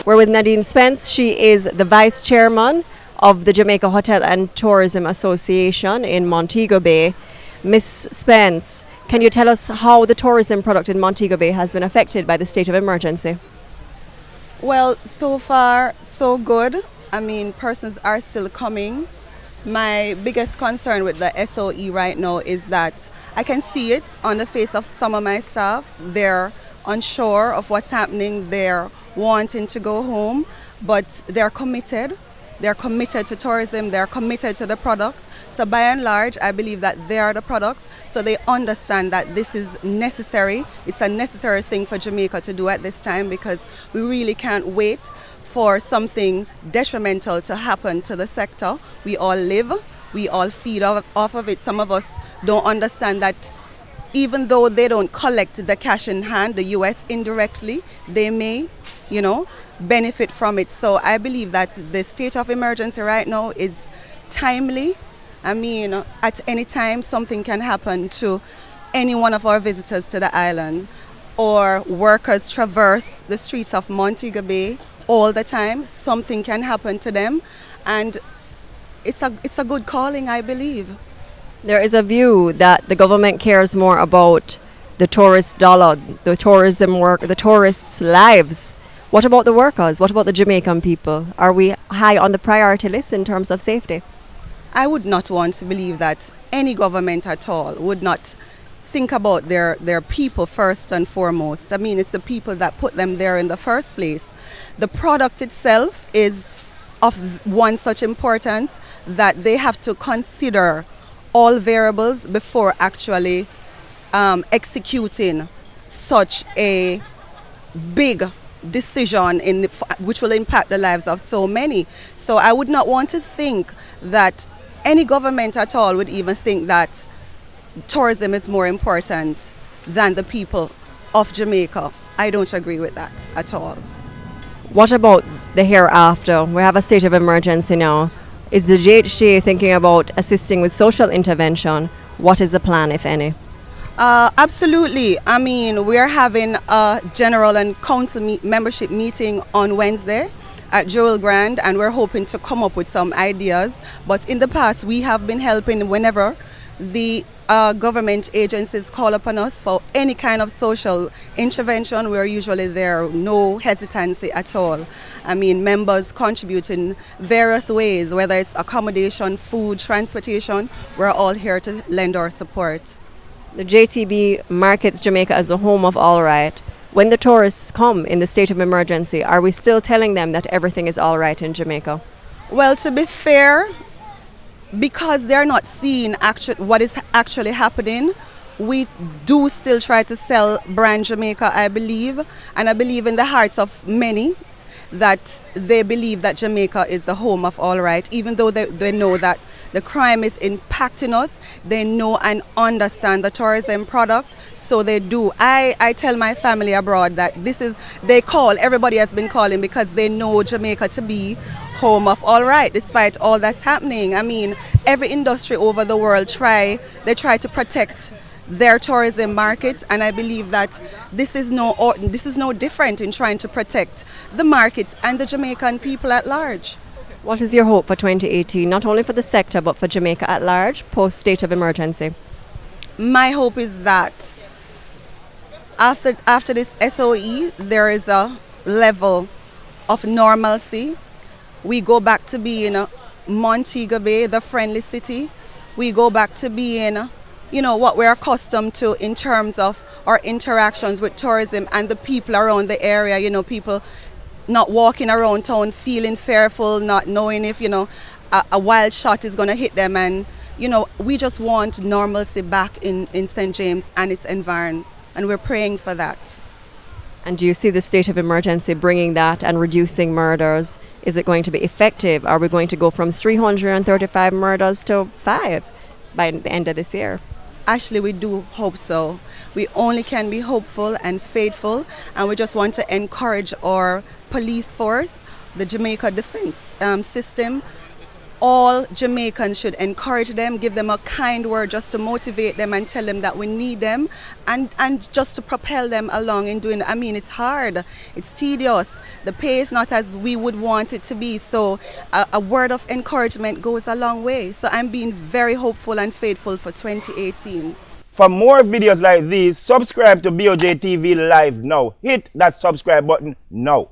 We're with Nadine Spence. She is the Vice Chairman of the Jamaica Hotel and Tourism Association in Montego Bay. Miss Spence, can you tell us how the tourism product in Montego Bay has been affected by the state of emergency? Well, so far, so good. I mean, persons are still coming. My biggest concern with the SOE right now is that I can see it on the face of some of my staff. They're unsure of what's happening. They're wanting to go home, but they're committed. They're committed to tourism. They're committed to the product. So by and large, I believe that they are the product. So they understand that this is necessary. It's a necessary thing for Jamaica to do at this time, because we really can't wait for something detrimental to happen to the sector. We all live, we all feed off of it. Some of us don't understand that even though they don't collect the cash in hand, the US indirectly, they may, benefit from it. So I believe that the state of emergency right now is timely. I mean, at any time something can happen to any one of our visitors to the island, or workers traverse the streets of Montego Bay all the time. Something can happen to them, and it's a good calling, I believe. There is a view that the government cares more about the tourist dollar, the tourism work, the tourists' lives. What about the workers? What about the Jamaican people? Are we high on the priority list in terms of safety? I would not want to believe that any government at all would not think about their people first and foremost. I mean, it's the people that put them there in the first place. The product itself is of one such importance that they have to consider all variables before actually executing such a big decision which will impact the lives of so many. So I would not want to think that any government at all would even think that tourism is more important than the people of Jamaica. I don't agree with that at all. What about the hereafter? We have a state of emergency now. Is the Jhta thinking about assisting with social intervention? What is the plan, if any? Absolutely. I mean, we're having a general and council membership meeting on Wednesday at Joel Grand, and we're hoping to come up with some ideas. But in the past, we have been helping whenever the government agencies call upon us for any kind of social intervention. We're usually there, no hesitancy at all. I mean, members contribute in various ways, whether it's accommodation, food, transportation. We're all here to lend our support. The JTB markets Jamaica as the home of all right. When the tourists come in the state of emergency, are we still telling them that everything is all right in Jamaica? Well, to be fair, because they're not seeing what is actually happening, we do still try to sell brand Jamaica, I believe. And I believe in the hearts of many that they believe that Jamaica is the home of all right, even though they know that the crime is impacting us. They know and understand the tourism product, so they do. I tell my family abroad that everybody has been calling because they know Jamaica to be home of all right, despite all that's happening. I mean, every industry over the world try to protect their tourism markets, and I believe that this is no different in trying to protect the markets and the Jamaican people at large. What is your hope for 2018, not only for the sector but for Jamaica at large, post state of emergency? My hope is that after this SOE, there is a level of normalcy. We go back to being Montego Bay, the friendly city. We go back to being, what we're accustomed to in terms of our interactions with tourism and the people around the area. People not walking around town feeling fearful, not knowing if, a wild shot is going to hit them. And, we just want normalcy back in St. James and its environment. And we're praying for that. And do you see the state of emergency bringing that and reducing murders? Is it going to be effective? Are we going to go from 335 murders to 5 by the end of this year? Actually, we do hope so. We only can be hopeful and faithful, and we just want to encourage our police force, the Jamaica Defense System, all Jamaicans should encourage them, give them a kind word just to motivate them and tell them that we need them and just to propel them along in doing. I mean, it's hard, it's tedious, the pay is not as we would want it to be, so a word of encouragement goes a long way. So I'm being very hopeful and faithful for 2018. For more videos like these, subscribe to BOJTV Live now. Hit that subscribe button now.